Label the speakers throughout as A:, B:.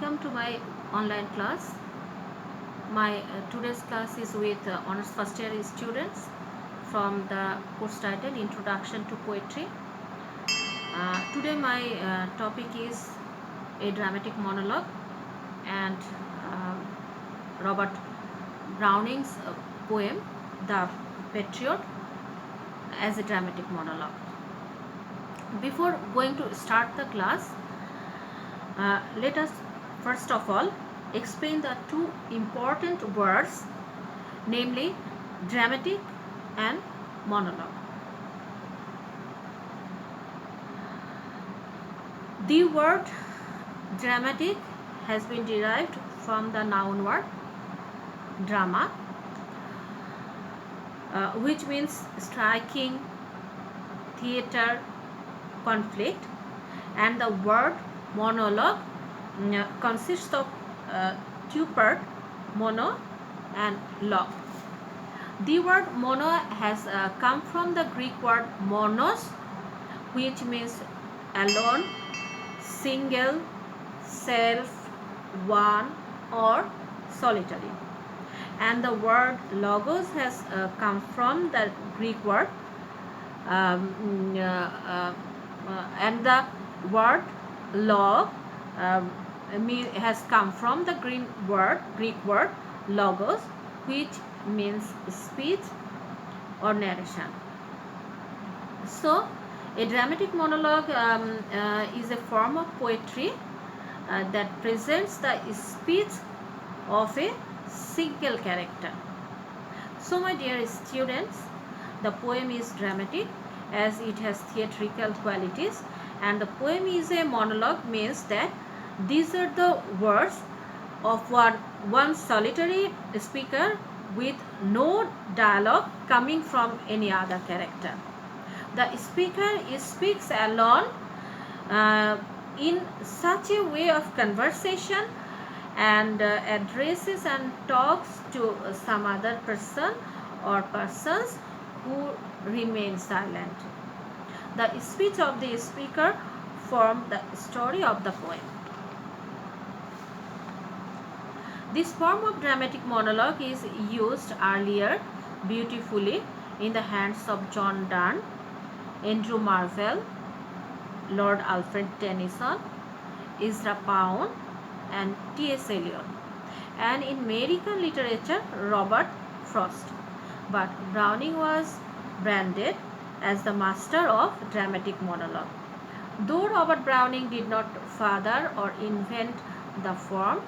A: Welcome to my online class. My today's class is with honors first year students from the course title Introduction to Poetry. Today my topic is a dramatic monologue and uh, Robert Browning's poem The Patriot as a dramatic monologue. Before going to start the class, let us first of all explain the two important words, namely dramatic and monologue. The word dramatic has been derived from the noun word drama, which means striking, theater, conflict, and the word monologue consists of two parts, mono and log. The word mono has come from the Greek word monos, which means alone, single, self, one, or solitary. And the word logos has come from the Greek word and the word log has come from the Greek word logos, which means speech or narration. So a dramatic monologue is a form of poetry that presents the speech of a single character. So my dear students, the poem is dramatic as it has theatrical qualities, and the poem is a monologue means that these are the words of one solitary speaker with no dialogue coming from any other character. The speaker speaks alone in such a way of conversation and addresses and talks to some other person or persons who remain silent. The speech of the speaker forms the story of the poem. This form of dramatic monologue is used earlier beautifully in the hands of John Donne, Andrew Marvell, Lord Alfred Tennyson, Ezra Pound, and T.S. Eliot, and in American literature Robert Frost. But Browning was branded as the master of dramatic monologue. Though Robert Browning did not father or invent the form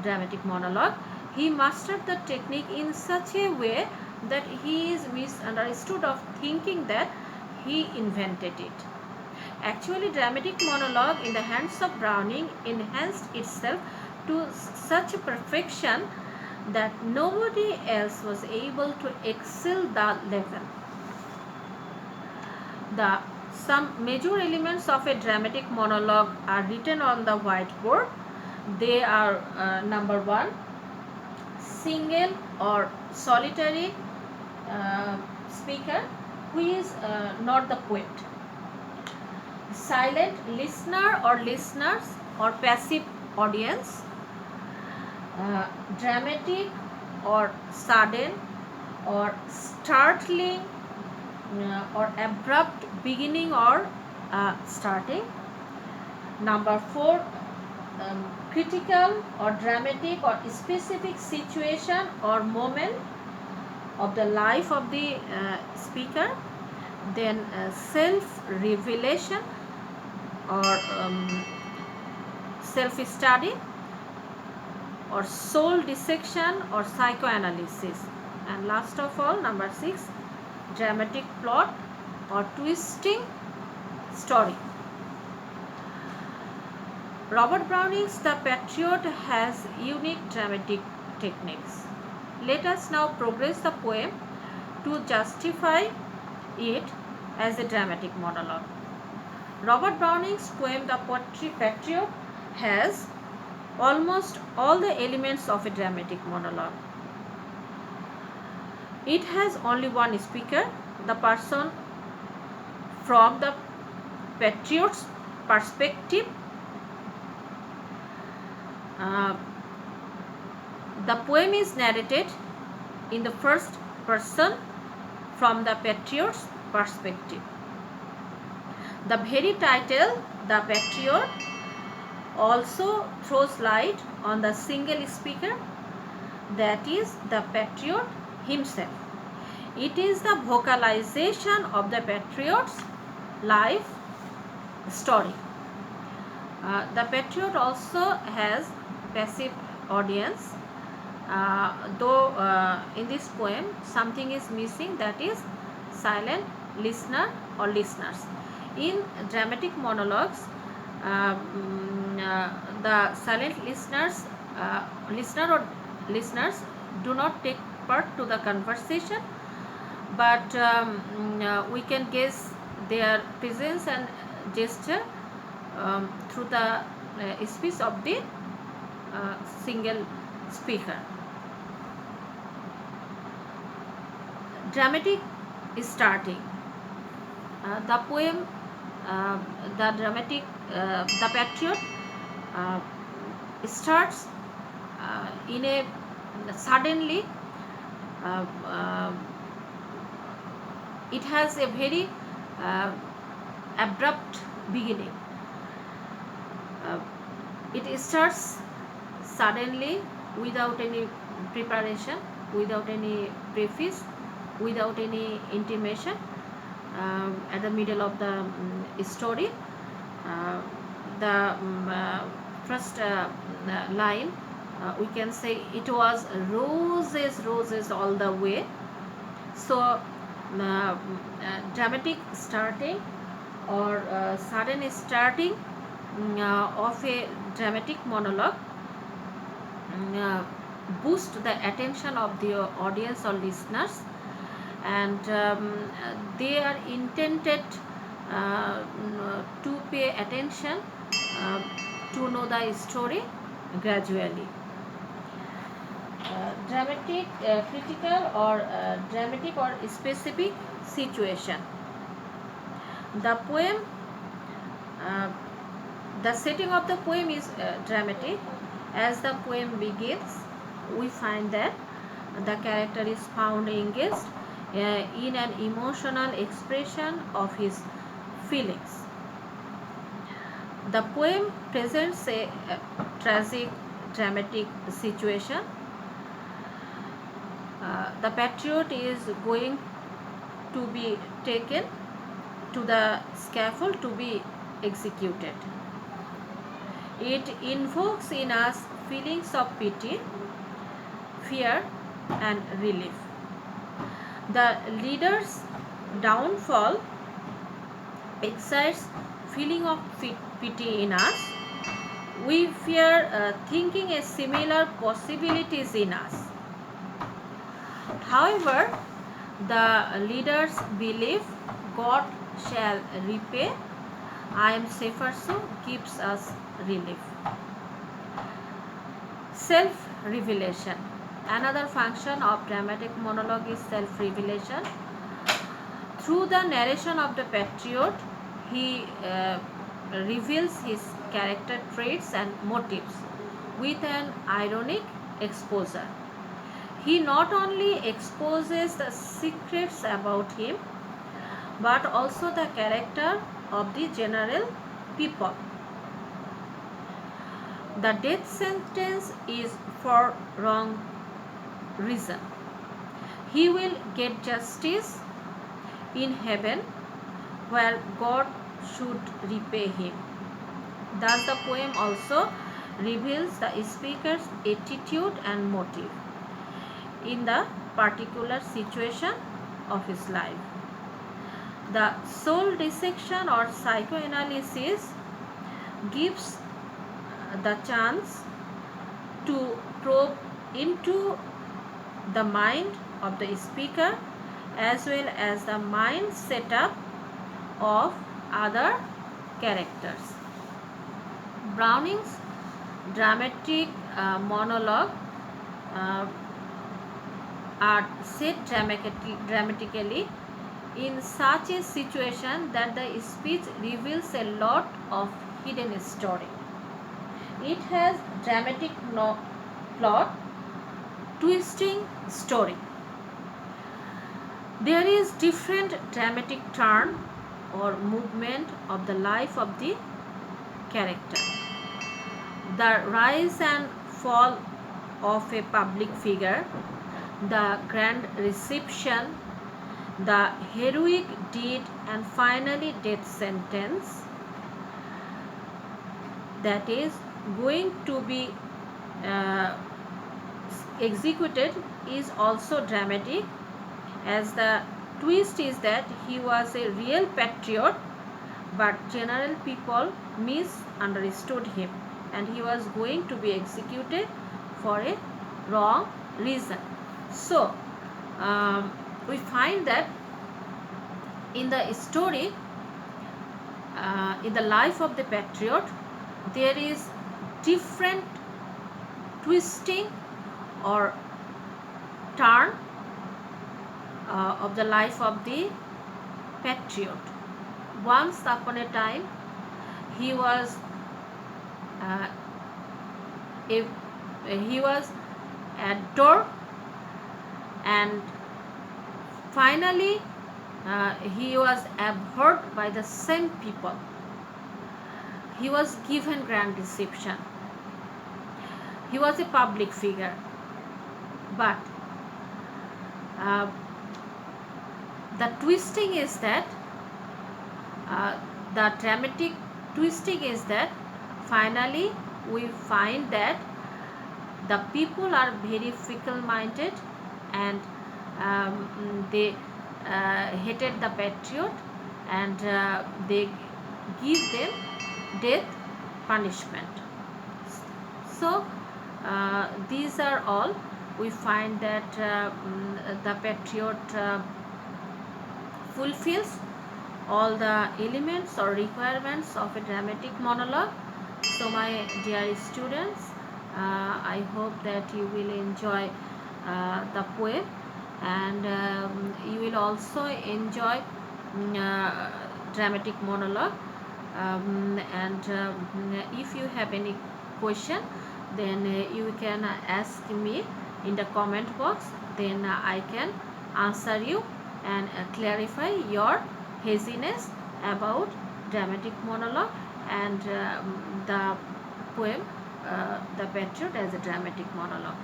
A: dramatic monologue, he mastered the technique in such a way that he is misunderstood of thinking that he invented it. Actually, dramatic monologue in the hands of Browning enhanced itself to such a perfection that nobody else was able to excel the level. Some major elements of a dramatic monologue are written on the whiteboard. They are number one, single or solitary speaker who is not the poet. Silent listener or listeners or passive audience. Dramatic or sudden or startling or abrupt beginning or starting. Number four, critical or dramatic or specific situation or moment of the life of the speaker. Then self-revelation or self-study or soul dissection or psychoanalysis. And last of all, number six, dramatic plot or twisting story. Robert Browning's The Patriot has unique dramatic techniques. Let us now progress the poem to justify it as a dramatic monologue. Robert Browning's poem The Patriot has almost all the elements of a dramatic monologue. It has only one speaker, the person from the patriot's perspective Uh, the poem is narrated in the first person from the patriot's perspective. The very title, The Patriot, also throws light on the single speaker, that is, the patriot himself. It is the vocalization of the patriot's life story. The patriot also has passive audience, though in this poem something is missing, that is silent listener or listeners. In dramatic monologues, the silent listener or listeners do not take part to the conversation, but we can guess their presence and gesture through the speech of the single speaker. Dramatic starting. The poem, the patriot uh, starts in a suddenly. Uh, uh, it has a very abrupt beginning. It starts suddenly, without any preparation, without any preface, without any intimation. At the middle of the story, uh, the first line, we can say, it was roses, roses all the way. So dramatic starting or sudden starting of a dramatic monologue boost the attention of the audience or listeners, and they are intended to pay attention uh, to know the story gradually. Dramatic, critical, or dramatic or specific situation. The poem, uh, the setting of the poem is dramatic. As the poem begins, we find that the character is found engaged in an emotional expression of his feelings. The poem presents a tragic, dramatic situation. The patriot is going to be taken to the scaffold to be executed. It invokes in us feelings of pity, fear, and relief. The leader's downfall excites feeling of pity in us. We fear thinking a similar possibilities in us. However, the leaders believe God shall repay. I am safer, so gives us relief. Self-revelation. Another function of dramatic monologue is self-revelation. Through the narration of the patriot, he reveals his character traits and motives with an ironic exposure. He not only exposes the secrets about him, but also the character of the general people. The death sentence is for wrong reason. He will get justice in heaven, where God should repay him. Thus, the poem also reveals the speaker's attitude and motive in the particular situation of his life. The soul dissection or psychoanalysis gives the chance to probe into the mind of the speaker as well as the mind setup of other characters. Browning's dramatic monologue uh, are set dramatically in such a situation that the speech reveals a lot of hidden story. It has dramatic plot, twisting story. There is different dramatic turn or movement of the life of the character. The rise and fall of a public figure, the grand reception, the heroic deed, and finally death sentence that is going to be uh, executed is also dramatic, as the twist is that he was a real patriot, but general people misunderstood him and he was going to be executed for a wrong reason. So we find that in the story, in the life of the patriot, there is different twisting or turn of the life of the patriot. Once upon a time, he was uh, he was adored, and finally he was abhorred by the same people. He was given grand reception. He was a public figure, but uh, the twisting is that the dramatic twisting is that finally we find that the people are very fickle minded, and they hated the patriot, and they give them death punishment. So these are all. We find that the patriot fulfills all the elements or requirements of a dramatic monologue. So my dear students, I hope that you will enjoy the poem, and you will also enjoy dramatic monologue, and if you have any question, then you can ask me in the comment box, then I can answer you and clarify your haziness about dramatic monologue and the poem The Patriot as a dramatic monologue.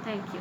A: Thank you.